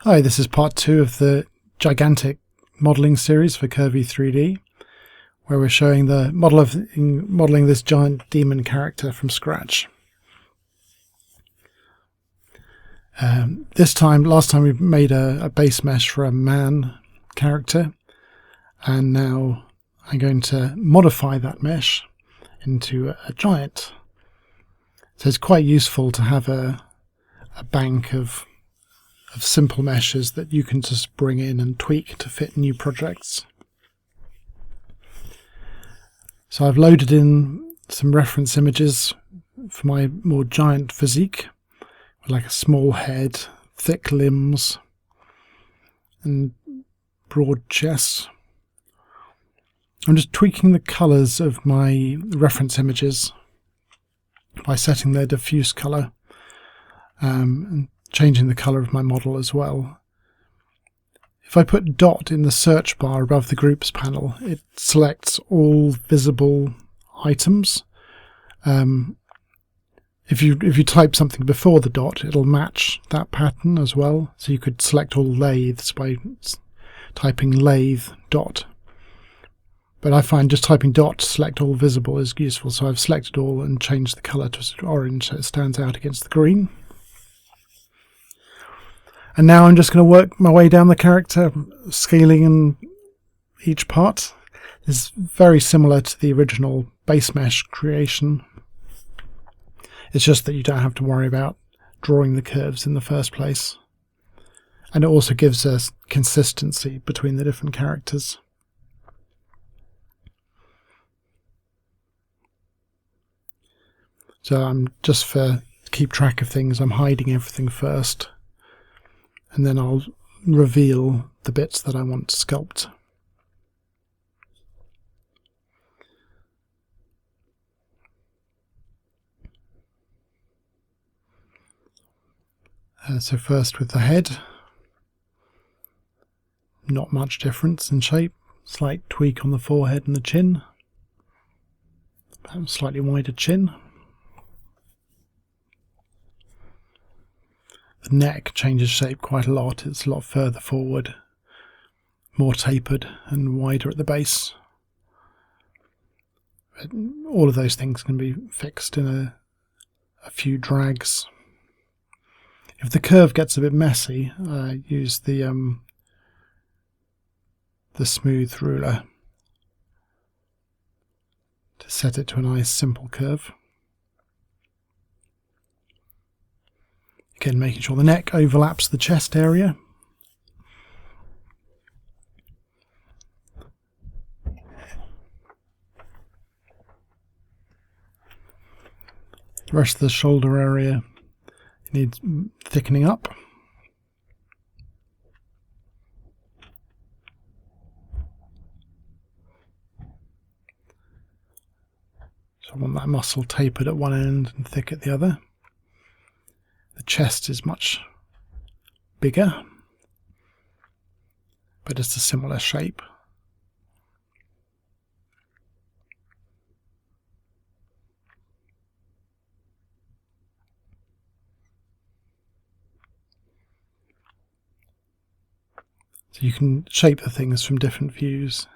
Hi, this is part 2 of the gigantic modelling series for Curvy 3D, where we're showing the modelling this giant demon character from scratch. Last time we made a base mesh for a man character, and now I'm going to modify that mesh into a giant. So it's quite useful to have a bank of simple meshes that you can just bring in and tweak to fit new projects. So I've loaded in some reference images for my more giant physique, like a small head, thick limbs, and broad chest. I'm just tweaking the colours of my reference images by setting their diffuse colour and changing the colour of my model as well. If I put dot in the search bar above the groups panel, it selects all visible items. If you type something before the dot, it'll match that pattern as well. So you could select all lathes by typing lathe dot. But I find just typing dot select all visible is useful, so I've selected all and changed the colour to orange so it stands out against the green. And now I'm just going to work my way down the character, scaling in each part. This is very similar to the original Basemesh creation. It's just that you don't have to worry about drawing the curves in the first place. And it also gives us consistency between the different characters. So I'm just to keep track of things, I'm hiding everything first. And then I'll reveal the bits that I want to sculpt. So first with the head, not much difference in shape, slight tweak on the forehead and the chin, slightly wider chin. The neck changes shape quite a lot, it's a lot further forward, more tapered and wider at the base. But all of those things can be fixed in a few drags. If the curve gets a bit messy, I use the smooth ruler to set it to a nice simple curve. Again, making sure the neck overlaps the chest area. The rest of the shoulder area needs thickening up. So I want that muscle tapered at one end and thick at the other. The chest is much bigger, but it's a similar shape. So you can shape the things from different views.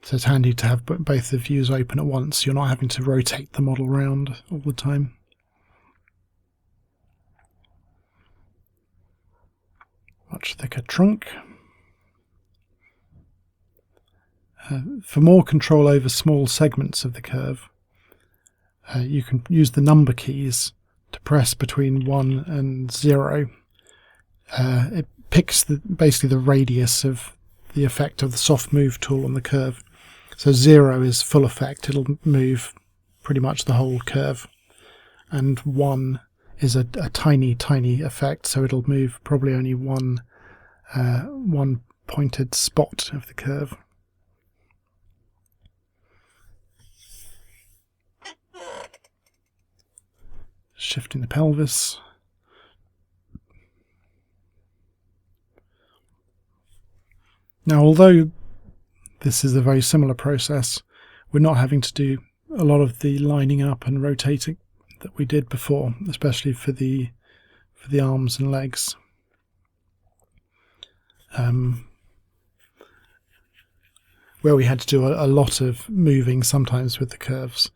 So it's handy to have both the views open at once. You're not having to rotate the model around all the time. Much thicker trunk. For more control over small segments of the curve, you can use the number keys to press between 1 and 0. It picks basically the radius of the effect of the soft move tool on the curve. So 0 is full effect, it'll move pretty much the whole curve. And 1 is a tiny, tiny effect, so it'll move probably only one pointed spot of the curve. Shifting the pelvis. Now, although this is a very similar process, we're not having to do a lot of the lining up and rotating that we did before, especially for the for the arms and legs. Where we had to do a lot of moving sometimes with the curves,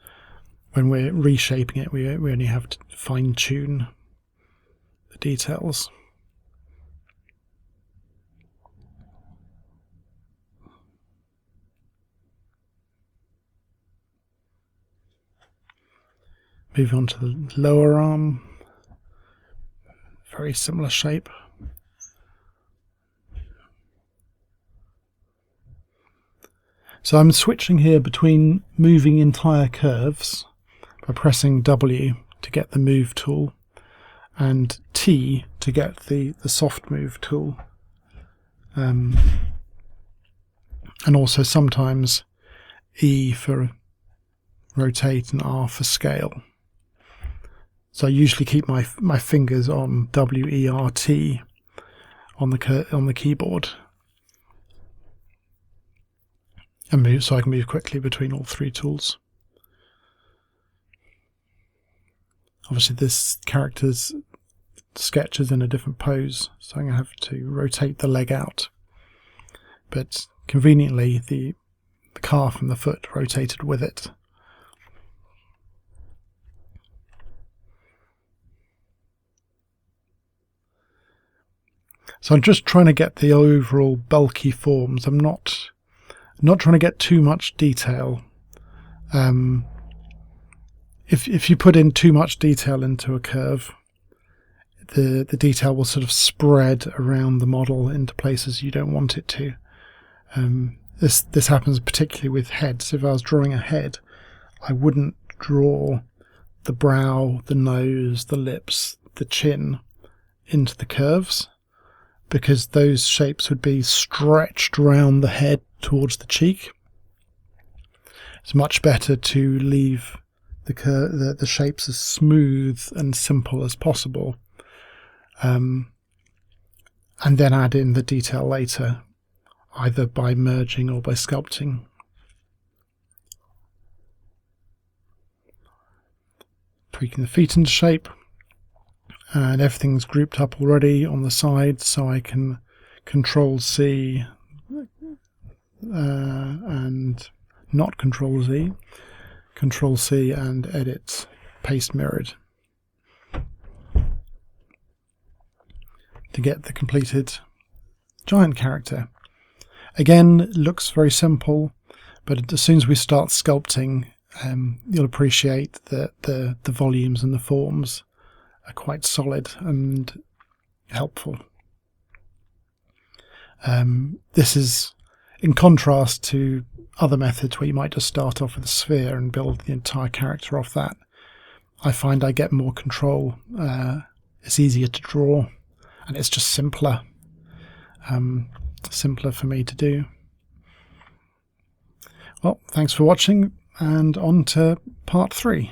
when we're reshaping it, we only have to fine-tune the details. Moving on to the lower arm, very similar shape. So I'm switching here between moving entire curves by pressing W to get the move tool and T to get the soft move tool. And also sometimes E for rotate and R for scale. So I usually keep my fingers on W, E, R, T on the keyboard, and move so I can move quickly between all three tools. Obviously, this character's sketch is in a different pose, so I'm going to have to rotate the leg out. But conveniently, the calf and the foot rotated with it. So I'm just trying to get the overall bulky forms. I'm not trying to get too much detail. If you put in too much detail into a curve, the detail will sort of spread around the model into places you don't want it to. This happens particularly with heads. If I was drawing a head, I wouldn't draw the brow, the nose, the lips, the chin into the curves, because those shapes would be stretched around the head towards the cheek. It's much better to leave the shapes as smooth and simple as possible, and then add in the detail later, either by merging or by sculpting. Tweaking the feet into shape, and everything's grouped up already on the side, so I can Control C and not Control Z, Control C and edit paste mirrored to get the completed giant character. Again, it looks very simple, but as soon as we start sculpting, you'll appreciate that the volumes and the forms are quite solid and helpful. This is in contrast to other methods where you might just start off with a sphere and build the entire character off that. I find I get more control. It's easier to draw, and it's just simpler. Simpler for me to do. Well, thanks for watching, and on to part 3.